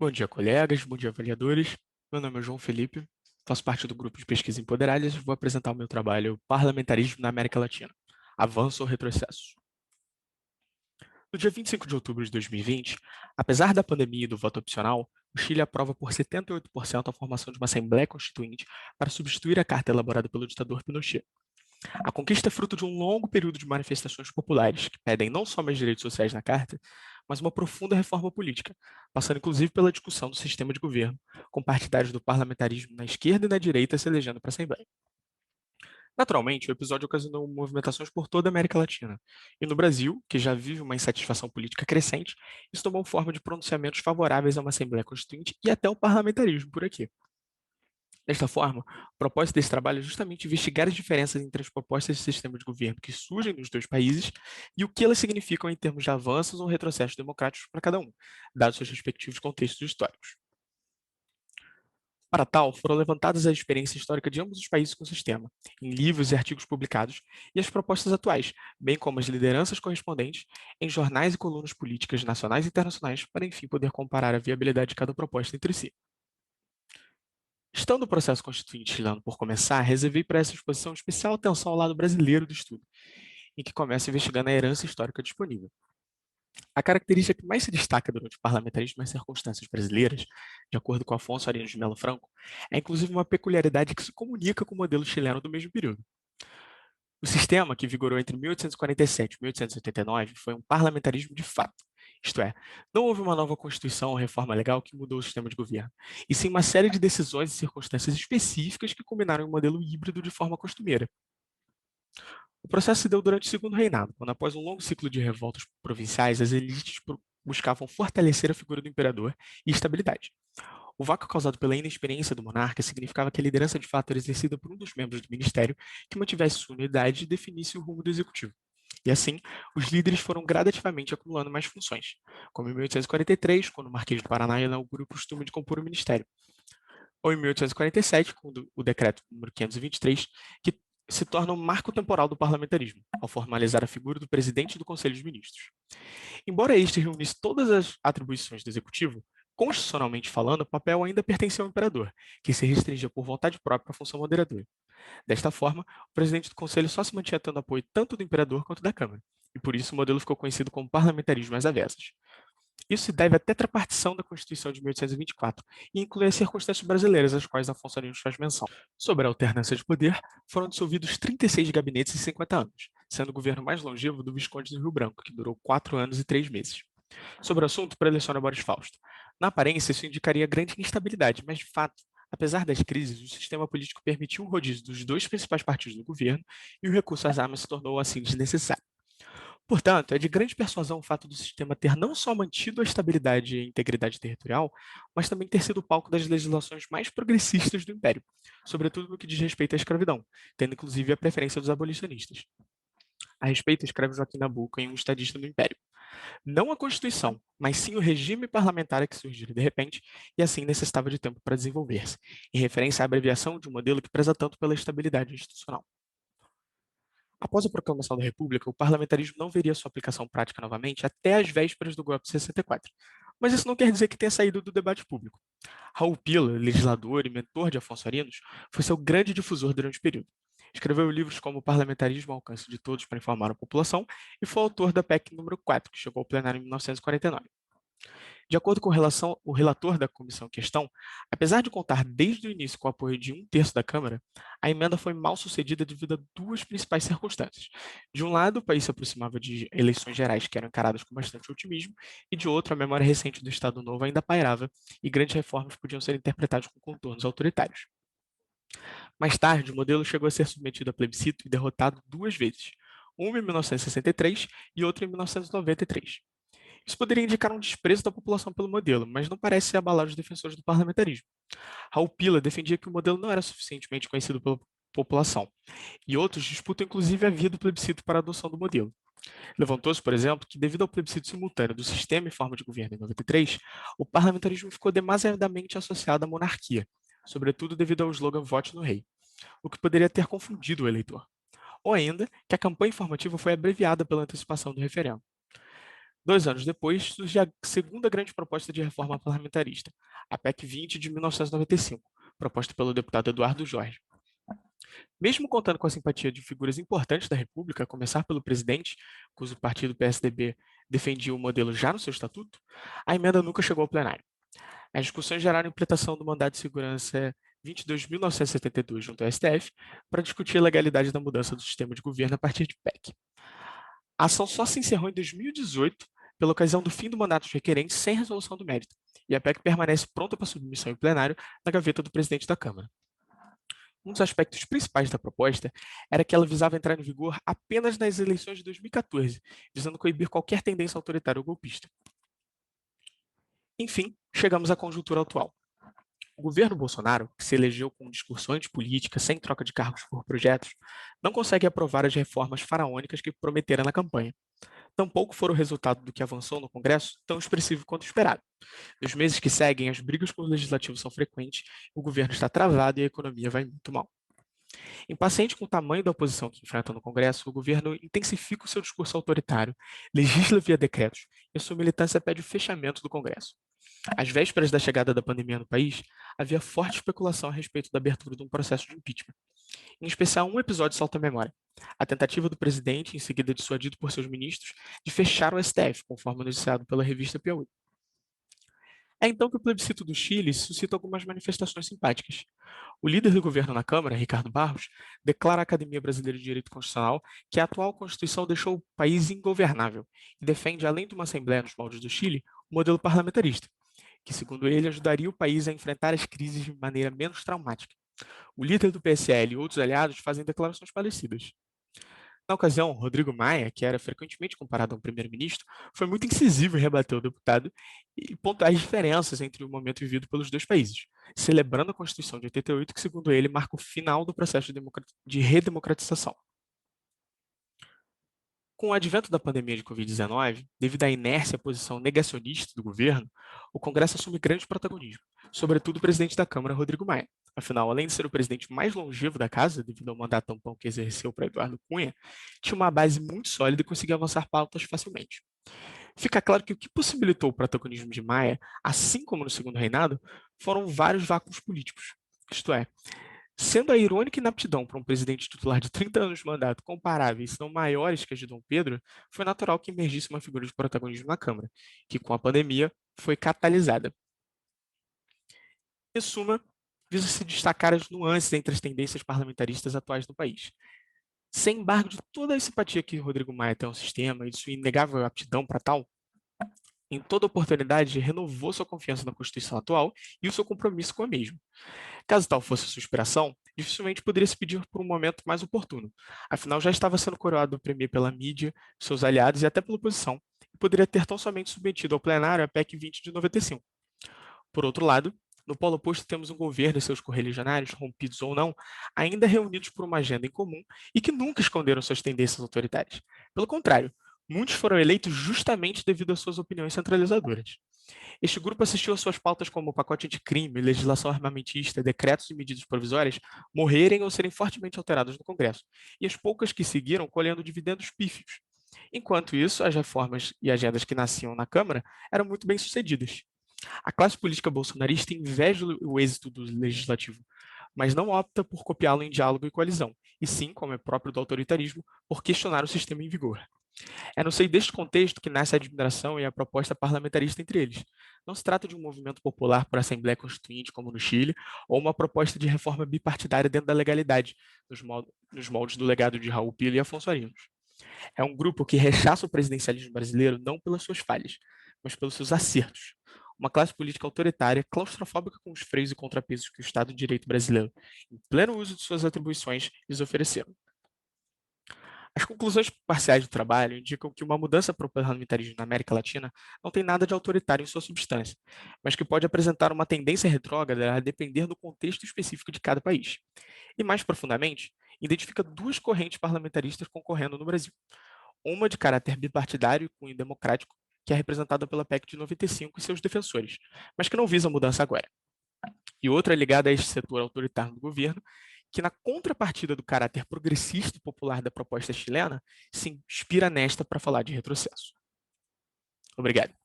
Bom dia, colegas, bom dia, avaliadores. Meu nome é João Felipe, faço parte do grupo de pesquisa Empoderadas e vou apresentar o meu trabalho Parlamentarismo na América Latina, Avanço ou Retrocesso. No dia 25 de outubro de 2020, apesar da pandemia e do voto opcional, o Chile aprova por 78% a formação de uma Assembleia Constituinte para substituir a carta elaborada pelo ditador Pinochet. A conquista é fruto de um longo período de manifestações populares que pedem não só mais direitos sociais na Carta, mas uma profunda reforma política, passando inclusive pela discussão do sistema de governo, com partidários do parlamentarismo na esquerda e na direita se elegendo para a Assembleia. Naturalmente, o episódio ocasionou movimentações por toda a América Latina. E no Brasil, que já vive uma insatisfação política crescente, isso tomou forma de pronunciamentos favoráveis a uma Assembleia Constituinte e até o parlamentarismo por aqui. Desta forma, o propósito desse trabalho é justamente investigar as diferenças entre as propostas de sistema de governo que surgem nos dois países e o que elas significam em termos de avanços ou retrocessos democráticos para cada um, dados seus respectivos contextos históricos. Para tal, foram levantadas a experiência histórica de ambos os países com o sistema, em livros e artigos publicados, e as propostas atuais, bem como as lideranças correspondentes, em jornais e colunas políticas nacionais e internacionais, para enfim poder comparar a viabilidade de cada proposta entre si. Estando o processo constituinte chileno por começar, reservei para essa exposição especial atenção ao lado brasileiro do estudo, em que começa investigando a herança histórica disponível. A característica que mais se destaca durante o parlamentarismo nas circunstâncias brasileiras, de acordo com Afonso Arinos de Melo Franco, é inclusive uma peculiaridade que se comunica com o modelo chileno do mesmo período. O sistema, que vigorou entre 1847 e 1889, foi um parlamentarismo de fato. Isto é, não houve uma nova Constituição ou reforma legal que mudou o sistema de governo, e sim uma série de decisões e circunstâncias específicas que culminaram em um modelo híbrido de forma costumeira. O processo se deu durante o Segundo Reinado, quando, após um longo ciclo de revoltas provinciais, as elites buscavam fortalecer a figura do imperador e estabilidade. O vácuo causado pela inexperiência do monarca significava que a liderança de fato era exercida por um dos membros do ministério que mantivesse sua unidade e definisse o rumo do executivo. E assim, os líderes foram gradativamente acumulando mais funções, como em 1843, quando o Marquês do Paraná inaugura o costume de compor o ministério, ou em 1847, quando o decreto número 523, que se torna um marco temporal do parlamentarismo, ao formalizar a figura do presidente do Conselho de Ministros. Embora este reunisse todas as atribuições do executivo, constitucionalmente falando, o papel ainda pertencia ao imperador, que se restringia por vontade própria à função moderadora. Desta forma, o presidente do conselho só se mantinha tendo apoio tanto do imperador quanto da Câmara, e por isso o modelo ficou conhecido como parlamentarismo às avessas. Isso se deve à tetrapartição da Constituição de 1824 e inclui as circunstâncias brasileiras às quais Afonso Arinos faz menção. Sobre a alternância de poder, foram dissolvidos 36 gabinetes em 50 anos, sendo o governo mais longevo do Visconde do Rio Branco, que durou 4 anos e 3 meses. Sobre o assunto, preleciona Boris Fausto. Na aparência, isso indicaria grande instabilidade, mas de fato, apesar das crises, o sistema político permitiu o rodízio dos dois principais partidos do governo e o recurso às armas se tornou assim desnecessário. Portanto, é de grande persuasão o fato do sistema ter não só mantido a estabilidade e a integridade territorial, mas também ter sido o palco das legislações mais progressistas do Império, sobretudo no que diz respeito à escravidão, tendo inclusive a preferência dos abolicionistas. A respeito, escreve Joaquim Nabuco em Um Estadista do Império. Não a Constituição, mas sim o regime parlamentar que surgiu de repente e assim necessitava de tempo para desenvolver-se, em referência à abreviação de um modelo que preza tanto pela estabilidade institucional. Após a proclamação da República, o parlamentarismo não veria sua aplicação prática novamente até as vésperas do golpe de 64. Mas isso não quer dizer que tenha saído do debate público. Raul Pila, legislador e mentor de Afonso Arinos, foi seu grande difusor durante o período. Escreveu livros como O Parlamentarismo ao Alcance de Todos para Informar a População e foi autor da PEC número 4, que chegou ao plenário em 1949. De acordo com o relator da comissão em questão, apesar de contar desde o início com o apoio de um terço da Câmara, a emenda foi mal sucedida devido a duas principais circunstâncias. De um lado, o país se aproximava de eleições gerais que eram encaradas com bastante otimismo, e de outro, a memória recente do Estado Novo ainda pairava e grandes reformas podiam ser interpretadas com contornos autoritários. Mais tarde, o modelo chegou a ser submetido a plebiscito e derrotado duas vezes, uma em 1963 e outra em 1993. Isso poderia indicar um desprezo da população pelo modelo, mas não parece abalar os defensores do parlamentarismo. Raul Pila defendia que o modelo não era suficientemente conhecido pela população, e outros disputam inclusive a via do plebiscito para a adoção do modelo. Levantou-se, por exemplo, que devido ao plebiscito simultâneo do sistema e forma de governo em 93, o parlamentarismo ficou demasiadamente associado à monarquia, sobretudo devido ao slogan Vote no Rei, o que poderia ter confundido o eleitor. Ou ainda, que a campanha informativa foi abreviada pela antecipação do referendo. 2 anos depois, surge a segunda grande proposta de reforma parlamentarista, a PEC 20 de 1995, proposta pelo deputado Eduardo Jorge. Mesmo contando com a simpatia de figuras importantes da República, a começar pelo presidente, cujo partido PSDB defendia o modelo já no seu estatuto, a emenda nunca chegou ao plenário. As discussões geraram a implementação do Mandado de Segurança 22.972 junto ao STF para discutir a legalidade da mudança do sistema de governo a partir de PEC. A ação só se encerrou em 2018 pela ocasião do fim do mandato dos requerentes sem resolução do mérito, e a PEC permanece pronta para submissão em plenário na gaveta do presidente da Câmara. Um dos aspectos principais da proposta era que ela visava entrar em vigor apenas nas eleições de 2014, visando coibir qualquer tendência autoritária ou golpista. Enfim, chegamos à conjuntura atual. O governo Bolsonaro, que se elegeu com um discurso antipolítica, sem troca de cargos por projetos, não consegue aprovar as reformas faraônicas que prometera na campanha. Tampouco foram o resultado do que avançou no Congresso tão expressivo quanto esperado. Nos meses que seguem, as brigas com o legislativo são frequentes, o governo está travado e a economia vai muito mal. Impaciente com o tamanho da oposição que enfrenta no Congresso, o governo intensifica o seu discurso autoritário, legisla via decretos e a sua militância pede o fechamento do Congresso. Às vésperas da chegada da pandemia no país, havia forte especulação a respeito da abertura de um processo de impeachment. Em especial, um episódio salta à memória: a tentativa do presidente, em seguida dissuadido por seus ministros, de fechar o STF, conforme noticiado pela revista Piauí. É então que o plebiscito do Chile suscita algumas manifestações simpáticas. O líder do governo na Câmara, Ricardo Barros, declara à Academia Brasileira de Direito Constitucional que a atual Constituição deixou o país ingovernável e defende, além de uma Assembleia nos moldes do Chile, o modelo parlamentarista, que, segundo ele, ajudaria o país a enfrentar as crises de maneira menos traumática. O líder do PSL e outros aliados fazem declarações parecidas. Na ocasião, Rodrigo Maia, que era frequentemente comparado a um primeiro-ministro, foi muito incisivo em rebater o deputado e pontuar as diferenças entre o momento vivido pelos dois países, celebrando a Constituição de 88, que, segundo ele, marca o final do processo de redemocratização. Com o advento da pandemia de Covid-19, devido à inércia e à posição negacionista do governo, o Congresso assume grande protagonismo, sobretudo o presidente da Câmara, Rodrigo Maia. Afinal, além de ser o presidente mais longevo da casa, devido ao mandato tampão que exerceu para Eduardo Cunha, tinha uma base muito sólida e conseguia avançar pautas facilmente. Fica claro que o que possibilitou o protagonismo de Maia, assim como no segundo reinado, foram vários vácuos políticos. Isto é, sendo a irônica inaptidão para um presidente titular de 30 anos de mandato comparáveis, se não maiores que as de Dom Pedro, foi natural que emergisse uma figura de protagonismo na Câmara, que com a pandemia foi catalisada. Em suma, visa se destacar as nuances entre as tendências parlamentaristas atuais no país. Sem embargo, de toda a simpatia que Rodrigo Maia tem ao sistema e de sua inegável aptidão para tal, em toda oportunidade renovou sua confiança na Constituição atual e o seu compromisso com a mesma. Caso tal fosse sua inspiração, dificilmente poderia se pedir por um momento mais oportuno. Afinal, já estava sendo coroado o premier pela mídia, seus aliados e até pela oposição, e poderia ter tão somente submetido ao plenário a PEC 20 de 95. Por outro lado, no polo oposto temos um governo e seus correligionários, rompidos ou não, ainda reunidos por uma agenda em comum e que nunca esconderam suas tendências autoritárias. Pelo contrário, muitos foram eleitos justamente devido às suas opiniões centralizadoras. Este grupo assistiu às suas pautas como o pacote anticrime, legislação armamentista, decretos e medidas provisórias morrerem ou serem fortemente alterados no Congresso, e as poucas que seguiram colhendo dividendos pífios. Enquanto isso, as reformas e agendas que nasciam na Câmara eram muito bem sucedidas. A classe política bolsonarista inveja o êxito do legislativo, mas não opta por copiá-lo em diálogo e coalizão, e sim, como é próprio do autoritarismo, por questionar o sistema em vigor. É no seio deste contexto que nasce a admiração e a proposta parlamentarista entre eles. Não se trata de um movimento popular por Assembleia Constituinte, como no Chile, ou uma proposta de reforma bipartidária dentro da legalidade, nos moldes do legado de Raul Pila e Afonso Arinos. É um grupo que rechaça o presidencialismo brasileiro não pelas suas falhas, mas pelos seus acertos. Uma classe política autoritária, claustrofóbica com os freios e contrapesos que o Estado de Direito brasileiro, em pleno uso de suas atribuições, lhes ofereceram. As conclusões parciais do trabalho indicam que uma mudança para o parlamentarismo na América Latina não tem nada de autoritário em sua substância, mas que pode apresentar uma tendência retrógrada a depender do contexto específico de cada país. E mais profundamente, identifica duas correntes parlamentaristas concorrendo no Brasil. Uma de caráter bipartidário e cunho democrático, que é representada pela PEC de 95 e seus defensores, mas que não visa mudança agora. E outra ligada a este setor autoritário do governo, que na contrapartida do caráter progressista e popular da proposta chilena, se inspira nesta para falar de retrocesso. Obrigado.